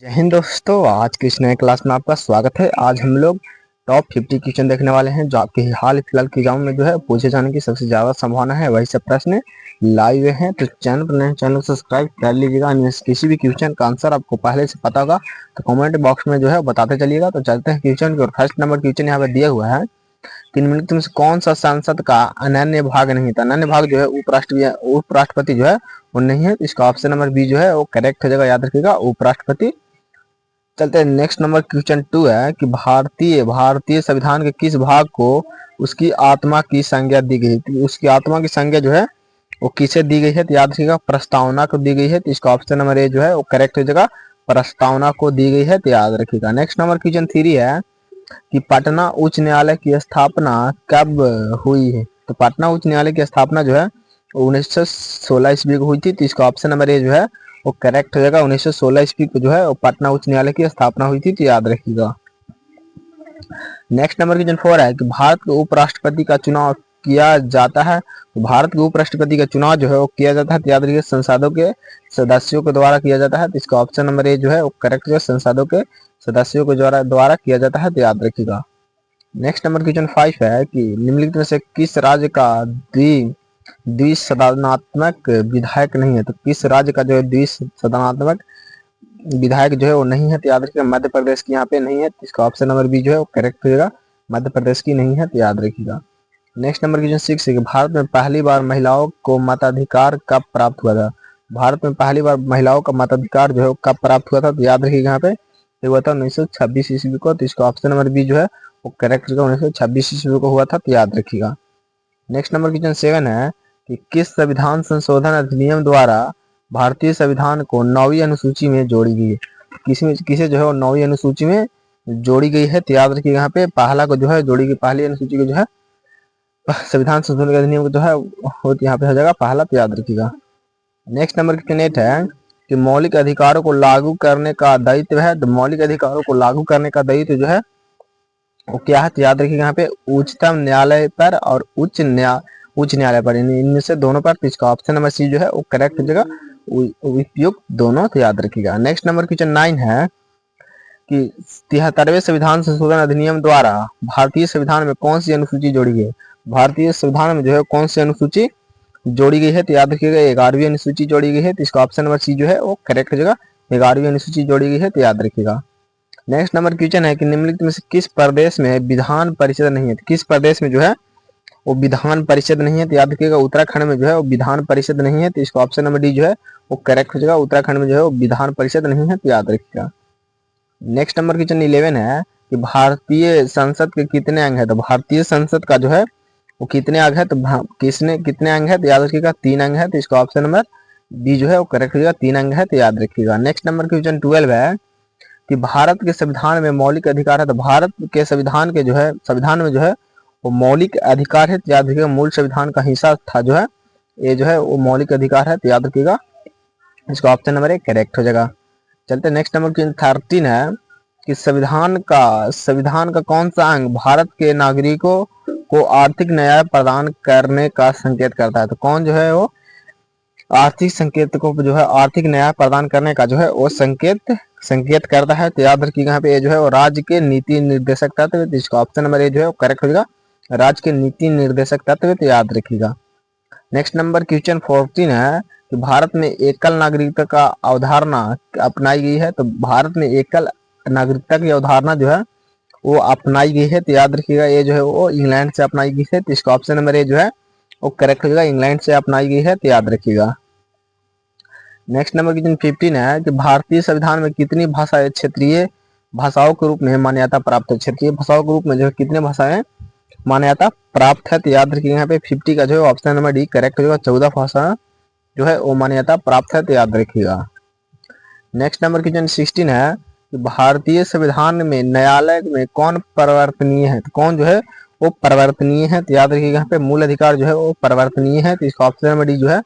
जय हिंद दोस्तों, आज की इस नए क्लास में आपका स्वागत है। आज हम लोग टॉप 50 क्वेश्चन देखने वाले हैं जो आपके हाल फिलहाल के एग्जाम में जो है पूछे जाने की सबसे ज्यादा संभावना है। वही सब प्रश्न लाइव हैं, तो चैनल पर नए चैनल को सब्सक्राइब कर लीजिएगा। किसी भी क्वेश्चन का आंसर आपको पहले से पता होगा तो कमेंट बॉक्स में जो है बताते चलिएगा। तो चलते हैं क्वेश्चन की ओर। फर्स्ट नंबर क्वेश्चन यहाँ पे दिया हुआ है, निम्नलिखित में से कौन सा सांसद का अनन्य भाग नहीं था। अनन्य भाग जो है उपराष्ट्रपति जो है वो नहीं है। इसका ऑप्शन नंबर बी जो है वो करेक्ट हो जाएगा, याद रखिएगा, उपराष्ट्रपति। चलते हैं नेक्स्ट नंबर क्वेश्चन 2 है कि भारतीय संविधान के किस भाग को उसकी आत्मा की संज्ञा दी गई है। उसकी आत्मा की संज्ञा जो है वो किसे दी गई है, तो याद रखिएगा प्रस्तावना को दी गई है। तो इसका ऑप्शन नंबर ए जो है वो करेक्ट हो जाएगा, प्रस्तावना को दी गई है, तो याद रखिएगा। नेक्स्ट नंबर क्वेश्चन 3 है कि पटना उच्च न्यायालय की स्थापना कब हुई है। तो पटना उच्च न्यायालय की स्थापना जो है 1916 ईस्वी को हुई थी। तो इसका ऑप्शन नंबर ए जो है वो करेक्ट हो जाएगा। 1916 ईस्वी को जो है वो पटना उच्च न्यायालय की स्थापना हुई थी, तो याद रखिएगा। नेक्स्ट नंबर क्वेश्चन 4 है कि भारत के उपराष्ट्रपति का चुनाव किया जाता है। तो भारत के उपराष्ट्रपति का चुनाव जो है वो किया जाता है, तो याद रखिए संसदों के सदस्यों के द्वारा किया जाता है। तो इसका ऑप्शन नंबर ए जो है वो करेक्ट है, संसदों के सदस्यों के द्वारा किया जाता है, तो याद रखिएगा। नेक्स्ट नंबर क्वेश्चन 5 है कि निम्नलिखित में से किस राज्य का द्विसदनात्मक विधायक नहीं है। तो किस राज्य का जो है द्विसदनात्मक विधायक जो है वो नहीं है, तो याद रखिएगा मध्य प्रदेश की यहाँ पे नहीं है। तो इसका ऑप्शन नंबर बी जो है वो करेक्ट होगा, मध्य प्रदेश की नहीं है, तो याद रखिएगा। नेक्स्ट नंबर क्वेश्चन 6 है कि भारत में पहली बार महिलाओं को मताधिकार कब प्राप्त हुआ था। भारत में पहली बार महिलाओं का मताधिकार जो है वो कब प्राप्त हुआ था, तो याद रखिएगा यहाँ पे हुआ था 1926 ईस्वी को। तो इसका ऑप्शन नंबर बी जो है वो करेक्ट होगा, 1926 ईस्वी को हुआ था, तो याद रखिएगा। नेक्स्ट नंबर क्वेश्चन 7 है कि किस संविधान संशोधन अधिनियम द्वारा भारतीय संविधान को 9वीं अनुसूची में जोड़ी गई है। किसे जो है वो 9वीं अनुसूची में जोड़ी गई है, तो याद रखिएगा यहाँ पे पहला को जो है जोड़ी गई, पहली अनुसूची को जो है संविधान संशोधन अधिनियम को जो है वो यहाँ पे हो जाएगा पहला, तो याद रखिएगा। नेक्स्ट नंबर क्वेश्चन 8 है कि मौलिक अधिकारों को लागू करने का दायित्व है। तो मौलिक अधिकारों को लागू करने का दायित्व जो है वो क्या है, तो याद रखिएगा यहाँ पे उच्चतम न्यायालय पर और उच्च न्यायालय पर, इनमें से दोनों पर। तो इसका ऑप्शन नंबर सी जो है वो करेक्ट हो जाएगा, उपयुक्त दोनों, तो याद रखिएगा। नेक्स्ट नंबर क्वेश्चन 9 है कि 73वें संविधान संशोधन अधिनियम द्वारा भारतीय संविधान में कौन सी अनुसूची जोड़ी गई है। भारतीय संविधान में जो है कौन सी अनुसूची जोड़ी गई है, तो याद रखिएगा 11वीं अनुसूची जोड़ी गई है। तो इसका ऑप्शन नंबर सी जो है वो करेक्ट हो जाएगा, 11वीं अनुसूची जोड़ी गई है, तो याद रखिएगा। नेक्स्ट नंबर क्वेश्चन है कि निम्नलिखित में से किस प्रदेश में विधान परिषद नहीं है। किस प्रदेश में जो है वो विधान परिषद नहीं है, तो याद रखिएगा उत्तराखंड में जो है वो विधान परिषद नहीं है। तो इसका ऑप्शन नंबर डी जो है वो करेक्ट हो जाएगा, उत्तराखंड में जो है वो विधान परिषद नहीं है, तो याद रखिएगा। नेक्स्ट नंबर क्वेश्चन 11 है कि भारतीय संसद के कितने अंग है। तो भारतीय संसद का जो है वो कितने अंग है, तो कितने अंग है, तो याद रखिएगा 3 अंग है। तो इसका ऑप्शन नंबर बी जो है वो करेक्ट हो जाएगा, 3 अंग है, तो याद रखिएगा। नेक्स्ट नंबर क्वेश्चन 12 है कि भारत के संविधान में मौलिक अधिकार है। तो भारत के संविधान के जो है संविधान में जो है वो मौलिक अधिकार है, तो याद रखिएगा मूल संविधान का हिस्सा था जो है ये जो है वो मौलिक अधिकार है, तो याद रखिएगा इसका ऑप्शन नंबर ए करेक्ट हो जाएगा। चलते नेक्स्ट नंबर क्वेश्चन 13 है कि संविधान का कौन सा अंग भारत के नागरिकों को आर्थिक न्याय प्रदान करने का संकेत करता है। तो कौन जो है वो आर्थिक संकेत को जो है आर्थिक न्याय प्रदान करने का जो है वो संकेत करता है, तो याद रखिएगा यहाँ पे ये जो है वो राज्य के नीति निर्देशक तत्व। तो इसका ऑप्शन नंबर ए जो है वो करेक्ट हो जाएगा, राज्य के नीति निर्देशक तत्व, तो याद रखिएगा। नेक्स्ट नंबर क्वेश्चन 14 है कि भारत में एकल नागरिकता का अवधारणा अपनाई गई है। तो भारत में एकल नागरिकता की अवधारणा जो है वो अपनाई गई है, तो याद रखिएगा ये जो है वो इंग्लैंड से अपनाई गई है। तो इसका ऑप्शन नंबर ए जो है वो करेक्ट हो जाएगा, इंग्लैंड से अपनाई गई है, तो याद रखिएगा। नेक्स्ट नंबर क्वेश्चन 15 है कि भारतीय संविधान में कितनी भाषाएं क्षेत्रीय भाषाओं के रूप में मान्यता प्राप्त है। क्षेत्रीय भाषाओं के रूप में जो है कितने भाषाएं मान्यता प्राप्त है, तो याद रखिएगा यहाँ पे 50 का जो है ऑप्शन नंबर डी करेक्ट होगा, 14 भाषा जो है वो मान्यता प्राप्त है, तो याद रखिएगा। नेक्स्ट नंबर क्वेश्चन 16 है कि भारतीय संविधान में न्यायालय में कौन परिवर्तनीय है। तो कौन जो है वो परिवर्तनीय है, तो याद रखिएगा यहाँ पे मूल अधिकार जो है वो परिवर्तनीय है। तो इसका ऑप्शन नंबर डी जो है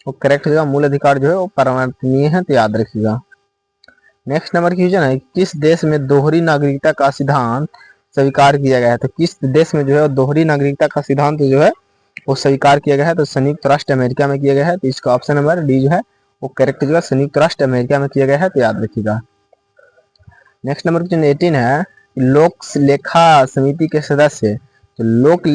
वो करेक्ट हो जाएगा, मूल अधिकार जो है वो परिवर्तनीय है, तो याद रखिएगा। नेक्स्ट नंबर क्वेश्चन है किस देश में दोहरी नागरिकता का सिद्धांत स्वीकार किया गया है। तो किस देश में जो है दोहरी नागरिकता का सिद्धांत जो है वो स्वीकार किया गया है, तो संयुक्त राष्ट्र अमेरिका में किया गया है। तो इसका ऑप्शन नंबर डी जो है वो करेक्ट जो है संयुक्त राष्ट्र अमेरिका में किया गया है, तो याद रखिएगा। नेक्स्ट नंबर क्वेश्चन 18 है, लोक लेखा समिति के सदस्य, तो लोक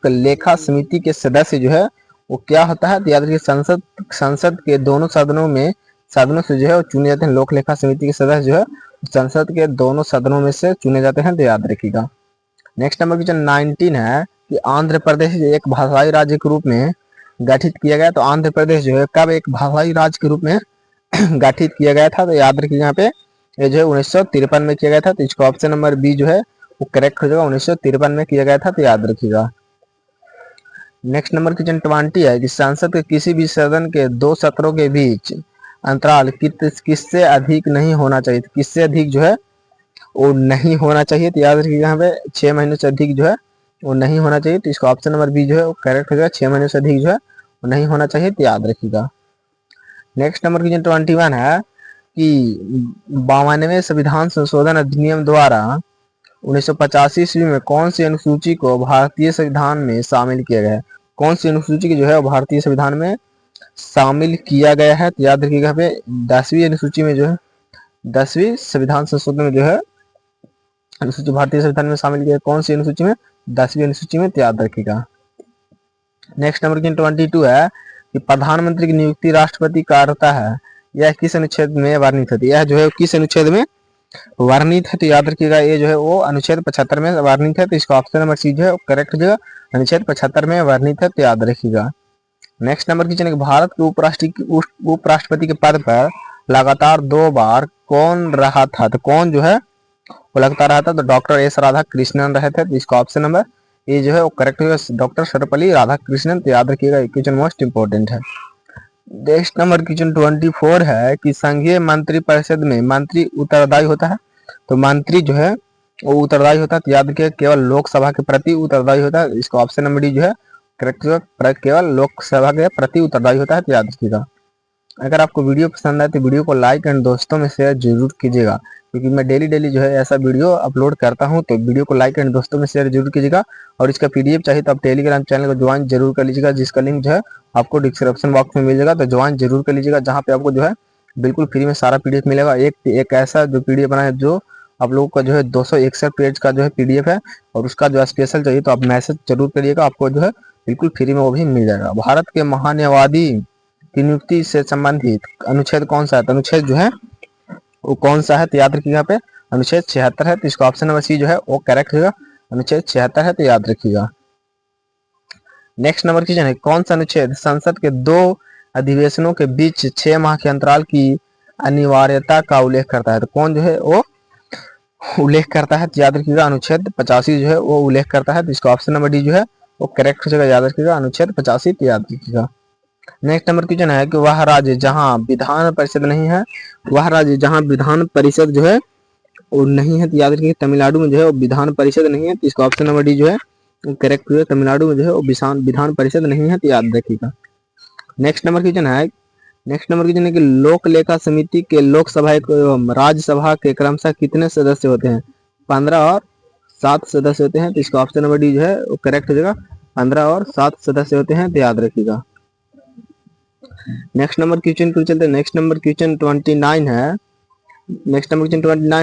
लेखा समिति के सदस्य जो है वो क्या होता है, तो याद रखिए संसद के दोनों सदनों से जो है वो चुने जाते हैं। लोक लेखा समिति के सदस्य जो है संसद के दोनों सदनों में से चुने जाते हैं, तो याद रखिएगा। नेक्स्ट नंबर क्वेश्चन 19 है कि आंध्र प्रदेश एक भाषाई राज्य के रूप में गठित किया गया, तो आंध्र प्रदेश जो है कब एक भाषाई राज्य के रूप में गठित किया गया था, तो याद रखिए यहाँ पे ये जो है 1953 में किया गया था, तो इसका ऑप्शन नंबर बी जो है वो करेक्ट हो जाएगा। 1953 में किया गया था, तो याद रखिएगा। नेक्स्ट नंबर क्वेश्चन 20 है कि संसद के किसी भी सदन के 2 सत्रों के बीच अंतराल किससे अधिक नहीं होना चाहिए, किससे अधिक जो है वो नहीं होना चाहिए, तो याद रखिए यहाँ पे 6 महीने से अधिक जो है वो नहीं होना चाहिए, तो इसका ऑप्शन नंबर बी जो है वो करेक्ट हो जाएगा। 6 महीने से अधिक जो है वो नहीं होना चाहिए, तो याद रखिएगा। नेक्स्ट नंबर क्वेश्चन 21 है कि 92वें संविधान संशोधन अधिनियम द्वारा 1985 ईस्वी में कौन सी अनुसूची को भारतीय संविधान में शामिल किया गया है, कौन सी अनुसूची की जो है भारतीय संविधान में शामिल किया गया है, तो याद रखिएगा यहाँ पे 10वीं अनुसूची में जो है 10वीं संविधान संशोधन में जो है अनुसूची भारतीय संविधान में शामिल किया, कौन सी अनुसूची में, 10वीं अनुसूची में, तो याद रखिएगा। नेक्स्ट नंबर क्वेश्चन 22 है कि प्रधानमंत्री की नियुक्ति राष्ट्रपति करता है, यह किस अनुच्छेद में वर्णित होती है, यह जो है किस अनुच्छेद में वर्णित है, तो याद रखिएगा ये जो है वो अनुच्छेद 75 में वर्णित है, तो इसका ऑप्शन नंबर सी जो है करेक्ट हो जाएगा। अनुच्छेद 75 में वर्णित है, तो याद रखिएगा। नेक्स्ट नंबर क्वेश्चन, भारत के उपराष्ट्रपति के पद पर लगातार 2 बार कौन रहा था, तो कौन जो है वो लगता रहा था, तो डॉक्टर एस राधाकृष्णन रहे थे, तो इसका ऑप्शन नंबर ये जो है वो करेक्ट होगा, डॉक्टर सर्वपल्ली राधाकृष्णन, तो याद रखिएगा क्वेश्चन मोस्ट इंपोर्टेंट है। नेक्स्ट नंबर क्वेश्चन 24 है कि संघीय मंत्री परिषद में मंत्री उत्तरदायी होता है, तो मंत्री जो है वो उत्तरदायी होता है, तो याद रखिए केवल लोकसभा के प्रति उत्तरदायी होता है, इसका ऑप्शन नंबर डी जो है करेक्ट होगा, केवल लोकसभा के प्रति उत्तरदायी होता है, तो याद रखिएगा। अगर आपको वीडियो पसंद आए तो वीडियो को लाइक एंड दोस्तों में शेयर जरूर कीजिएगा, क्योंकि मैं डेली जो है ऐसा वीडियो अपलोड करता हूं, तो वीडियो को लाइक एंड दोस्तों में शेयर जरूर कीजिएगा। और इसका पीडीएफ चाहिए तो आप टेलीग्राम चैनल को ज्वाइन जरूर कर लीजिएगा, जिसका लिंक जो है आपको डिस्क्रिप्शन बॉक्स में मिल जाएगा, तो ज्वाइन जरूर कर लीजिएगा, जहाँ पे आपको जो है बिल्कुल फ्री में सारा पीडीएफ मिलेगा। एक ऐसा जो पीडीएफ बना है जो आप लोगों का जो है 261 पेज का जो है पीडीएफ है, और उसका जो स्पेशल चाहिए तो आप मैसेज जरूर करिएगा, आपको जो है बिल्कुल फ्री में वो भी मिल जाएगा। भारत के महान्यायवादी की नियुक्ति से संबंधित अनुच्छेद कौन सा है, तो अनुच्छेद जो है वो कौन सा है, तो याद रखिएगा यहाँ पे अनुच्छेद 76 है, तो इसका ऑप्शन नंबर सी जो है वो करेक्ट होगा। अनुच्छेद 76 है, तो याद रखिएगा। नेक्स्ट नंबर क्वेश्चन है, कौन सा अनुच्छेद संसद के 2 अधिवेशनों के बीच 6 माह के अंतराल की अनिवार्यता का उल्लेख करता है, तो कौन जो है वो उल्लेख करता है, तो याद रखिएगा अनुच्छेद 85 जो है वो उल्लेख करता है, तो इसका ऑप्शन नंबर डी जो है वो करेक्ट हो जाएगा, याद रखिएगा अनुच्छेद 85, तो याद रखिएगा। नेक्स्ट नंबर क्वेश्चन है कि वह राज्य जहां विधान परिषद नहीं है, वह राज्य जहां विधान परिषद जो है वो नहीं है, तो याद रखिए तमिलनाडु में जो है वो विधान परिषद नहीं है, तो इसका ऑप्शन नंबर डी जो है करेक्ट हुआ। तमिलनाडु में जो है वो विधान परिषद नहीं है, तो याद रखिएगा। नेक्स्ट नंबर क्वेश्चन है कि लोक लेखा समिति के लोकसभा एवं राज्यसभा के क्रमशः कितने सदस्य होते हैं, 15 और 7 सदस्य होते हैं, तो इसका ऑप्शन नंबर डी जो है वो करेक्ट हो जाएगा। 15 और 7 सदस्य होते हैं, तो याद रखिएगा। नेक्स्ट नंबर क्वेश्चन को चलते हैं। नेक्स्ट नंबर क्वेश्चन 29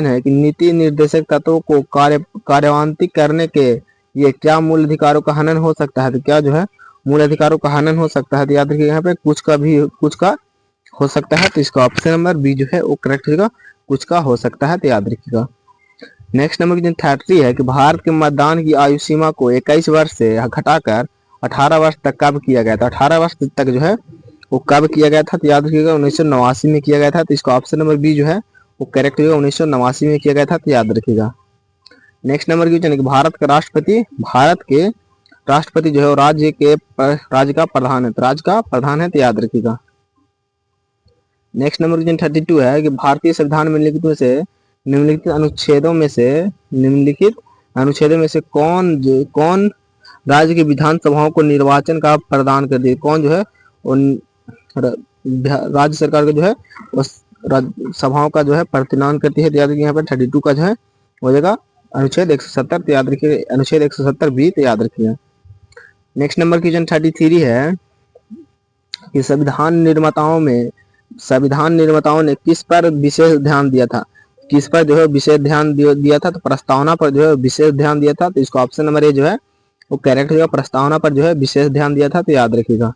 है कि नीति निर्देशक तत्वों को कार्यान्वित करने के ये क्या मूल अधिकारों का हनन हो सकता है, तो क्या जो है मूल अधिकारों का हनन हो सकता है, तो याद रखिए यहाँ पे कुछ का हो सकता है, तो इसका ऑप्शन नंबर बी जो है वो करेक्ट होगा, कुछ का हो सकता है, तो याद रखिएगा। नेक्स्ट नंबर क्वेश्चन 30 है कि भारत के मतदान की आयु सीमा को 21 वर्ष से घटाकर 18 वर्ष तक कब किया गया था, 18 वर्ष तक जो है वो कब किया गया था, तो याद रखिएगा 1989 में किया गया था, तो इसका ऑप्शन नंबर बी जो है वो करेक्ट होगा, 1989 में किया गया था, तो याद रखिएगा। नेक्स्ट नंबर क्वेश्चन है कि भारत के राष्ट्रपति जो है राज्य का प्रधान है, तो राज्य का प्रधान है, तो याद रखिएगा। नेक्स्ट नंबर क्वेश्चन 32 है कि भारतीय संविधान में निम्नलिखित अनुच्छेदों में से कौन राज्य की विधानसभाओं को निर्वाचन का प्रदान कर दिए, कौन जो है राज्य सरकार का जो है सभाओं का जो है प्रतिदान करती है, तो याद रखिए यहाँ पर 32 का जो है हो जाएगा अनुच्छेद 170, तो याद रखिए अनुच्छेद 170 भी, तो याद रखिए। नेक्स्ट नंबर क्वेश्चन 33 है कि संविधान निर्माताओं ने किस पर विशेष ध्यान दिया था, किस पर जो है विशेष ध्यान दिया था, तो प्रस्तावना पर जो है विशेष ध्यान दिया था, तो इसका ऑप्शन नंबर ए जो है वो करेक्ट होगा, प्रस्तावना पर जो है विशेष ध्यान दिया था, तो याद रखिएगा।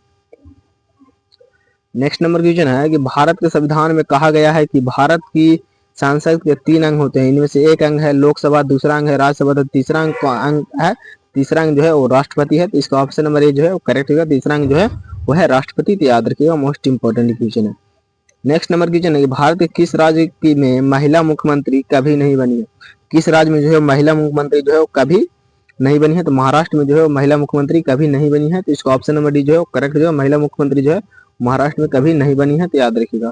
नेक्स्ट नंबर क्वेश्चन है कि भारत के संविधान में कहा गया है कि भारत की संसद के 3 अंग होते हैं, इनमें से एक अंग है लोकसभा, दूसरा अंग है राज्यसभा, तो तीसरा अंग है, तीसरा अंग जो है वो राष्ट्रपति है, तो इसका ऑप्शन नंबर ए जो है वो करेक्ट होगा, तीसरा अंग जो है वो है राष्ट्रपति, तो याद रखिएगा, मोस्ट इंपॉर्टेंट क्वेश्चन है। नेक्स्ट नंबर क्वेश्चन है कि भारत के किस राज्य की में महिला मुख्यमंत्री कभी नहीं बनी है, किस राज्य में जो है महिला मुख्यमंत्री जो है वो कभी नहीं बनी है, तो महाराष्ट्र में जो है महिला मुख्यमंत्री कभी नहीं बनी है, तो इसका ऑप्शन नंबर डी जो है करेक्ट जो है, महिला मुख्यमंत्री जो है महाराष्ट्र में कभी नहीं बनी है, तो याद रखिएगा।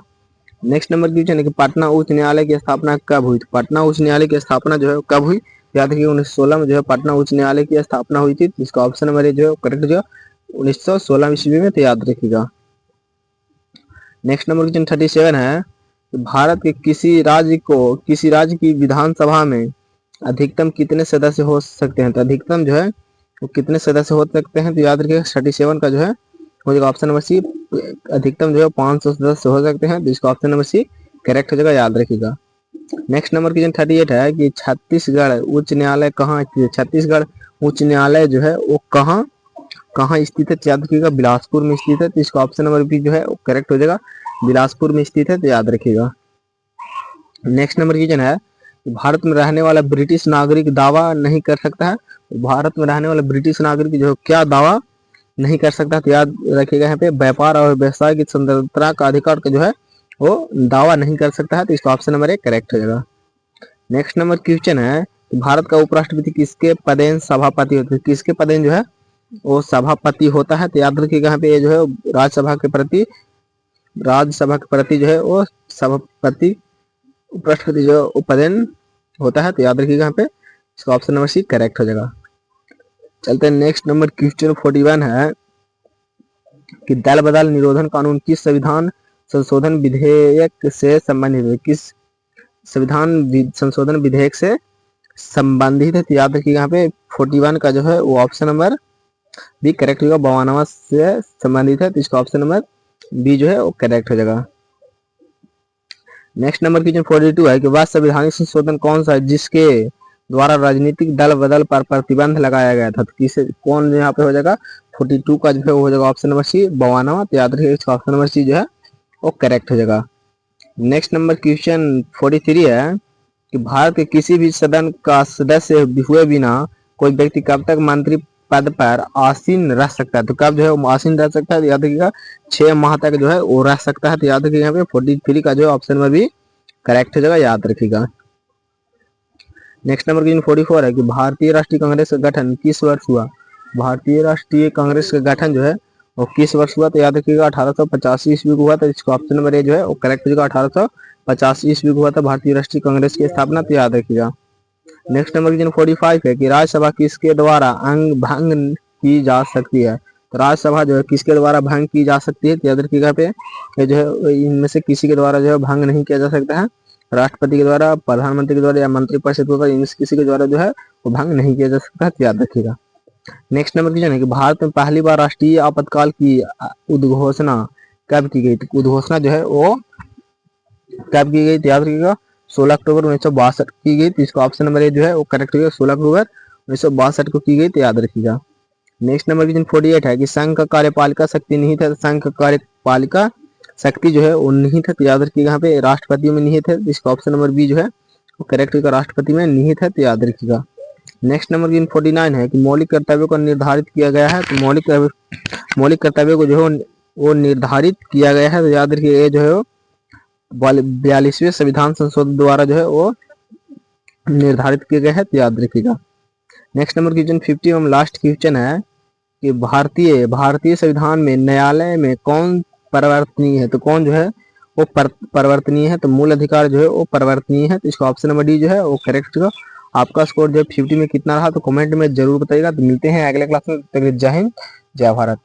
नेक्स्ट नंबर क्वेश्चन है कि पटना उच्च न्यायालय की स्थापना कब हुई, तो पटना उच्च न्यायालय की स्थापना जो है कब हुई, याद रखिएगा 1916 में जो है पटना उच्च न्यायालय की स्थापना हुई थी, तो इसका ऑप्शन नंबर जो है करेक्ट जो है 1916 ईस्वी में, तो याद रखिएगा। नेक्स्ट नंबर क्वेश्चन 37 है भारत के किसी राज्य की विधानसभा में अधिकतम कितने सदस्य हो सकते हैं, तो अधिकतम जो है वो कितने सदस्य हो सकते हैं, तो याद रखिएगा 37 का जो है हो जाएगा ऑप्शन नंबर सी, अधिकतम जो है 500 सदस्य हो सकते हैं, तो इसका ऑप्शन नंबर सी करेक्ट हो जाएगा, याद रखिएगा। नेक्स्ट नंबर क्वेश्चन 38 है कि छत्तीसगढ़ उच्च न्यायालय कहाँ स्थित है, छत्तीसगढ़ उच्च न्यायालय जो है वो कहाँ स्थित है, याद रखिएगा बिलासपुर में स्थित है, तो इसका ऑप्शन नंबर बी जो है वो करेक्ट हो जाएगा, बिलासपुर में स्थित है, तो याद रखिएगा। नेक्स्ट नंबर क्वेश्चन है भारत में रहने वाला ब्रिटिश नागरिक दावा नहीं कर सकता है, भारत में रहने वाला ब्रिटिश नागरिक जो है क्या दावा नहीं कर सकता, तो याद रखिएगा यहाँ पे व्यापार और व्यवसाय की स्वतंत्रता का अधिकार का जो है वो दावा नहीं कर सकता है, तो इसका ऑप्शन नंबर ए करेक्ट हो जाएगा। नेक्स्ट नंबर क्वेश्चन है भारत का उपराष्ट्रपति किसके पदेन सभापति होते हैं, किसके पदेन जो है वो सभापति होता है, तो याद रखिएगा यहाँ पे जो है राज्यसभा के प्रति जो है वो सभापति उपराष्ट्रपति जो पदेन होता है, तो याद रखिएगा यहाँ पे इसका ऑप्शन नंबर सी करेक्ट हो जाएगा। चलते हैं नेक्स्ट नंबर क्वेश्चन 41 है कि दल बदल निरोधन कानून किस संविधान संशोधन विधेयक से संबंधित है, किस संविधान संशोधन विधेयक से संबंधित है, तो याद रखिएगा यहाँ पे 41 का जो है वो ऑप्शन नंबर बी करेक्ट होगा, 92 से संबंधित है, तो इसका ऑप्शन नंबर बी जो है वो करेक्ट हो जाएगा। नेक्स्ट नंबर क्वेश्चन 42 है कि वह संवैधानिक संशोधन कौन सा है जिसके द्वारा राजनीतिक दल बदल पर प्रतिबंध लगाया गया था, तो किसे कौन यहाँ पे हो जाएगा 42 का जो है वो हो जाएगा ऑप्शन नंबर सी 92, तो याद रखिएगा इसका ऑप्शन नंबर सी जो है वो करेक्ट हो जाएगा। नेक्स्ट नंबर क्वेश्चन 43 है कि भारत के किसी भी सदन का सदस्य हुए बिना कोई व्यक्ति कब तक मंत्री पद पर आसीन रह सकता है, तो कब जो है वो आसीन रह सकता है, तो याद रखिएगा 6 माह तक जो है वो रह सकता है, तो याद रखिएगा यहाँ पे 43 का जो है ऑप्शन नंबर भी करेक्ट हो जाएगा, याद रखिएगा। नेक्स्ट नंबर क्वेश्चन 44 है कि भारतीय राष्ट्रीय कांग्रेस का गठन किस वर्ष हुआ, भारतीय राष्ट्रीय कांग्रेस का गठन जो है वो किस वर्ष हुआ, तो याद रखिएगा 1885 ईस्वी को हुआ था, इसका ऑप्शन नंबर ए जो है वो करेक्ट हो जाएगा, 1885 ईस्वी को हुआ था भारतीय राष्ट्रीय कांग्रेस की स्थापना, तो याद रखिएगा। नेक्स्ट नंबर क्वेश्चन 45 है कि राज्यसभा किसके द्वारा अंग भंग की जा सकती है, तो राज्यसभा जो है किसके द्वारा भंग की जा सकती है, तो याद रखिएगा पे ये जो है इनमें से किसी के द्वारा जो है भंग नहीं किया जा सकता है, राष्ट्रपति के द्वारा, प्रधानमंत्री के द्वारा या मंत्रिपरिषद के द्वारा, इनमें से किसी के द्वारा जो है वो भंग नहीं किया जा सकता है, तो याद रखिएगा। नेक्स्ट नंबर क्वेश्चन है कि भारत में पहली बार राष्ट्रीय आपातकाल की उद्घोषणा कब की गई, तो उद्घोषणा जो है वो कब की गई, तो याद रखिएगा 16 अक्टूबर 1962 की गई, तो इसका ऑप्शन नंबर ए जो है वो करेक्ट होगा, 16 अक्टूबर 1962 को की गई, तो याद रखिएगा। नेक्स्ट नंबर क्वेश्चन 48 है कि संघ का कार्यपालिका शक्ति निहित है, संघ का कार्यपालिका शक्ति जो है वो निहित है, तो याद रखिएगा यहाँ पे राष्ट्रपति में निहित है, तो इसका ऑप्शन नंबर बी जो है वो करेक्ट होगा, राष्ट्रपति में निहित है, तो याद रखिएगा। नेक्स्ट नंबर क्वेश्चन 49 है कि मौलिक कर्तव्यों को निर्धारित किया गया है, तो मौलिक कर्तव्यों को जो है वो निर्धारित किया गया है, तो याद रखिएगा ये जो है वो 42वें संविधान संशोधन द्वारा जो है वो निर्धारित किए गए हैं, तो याद रखिएगा। नेक्स्ट नंबर क्वेश्चन 50 एवं लास्ट क्वेश्चन है कि भारतीय संविधान में न्यायालय में कौन परिवर्तनीय है, तो कौन जो है वो परिवर्तनीय है, तो मूल अधिकार जो है वो परिवर्तनीय है, तो इसका ऑप्शन नंबर डी जो है वो करेक्ट होगा। आपका स्कोर जो है 50 में कितना रहा तो कमेंट में जरूर बताइएगा, तो मिलते हैं अगले क्लास में, जय हिंद जय भारत।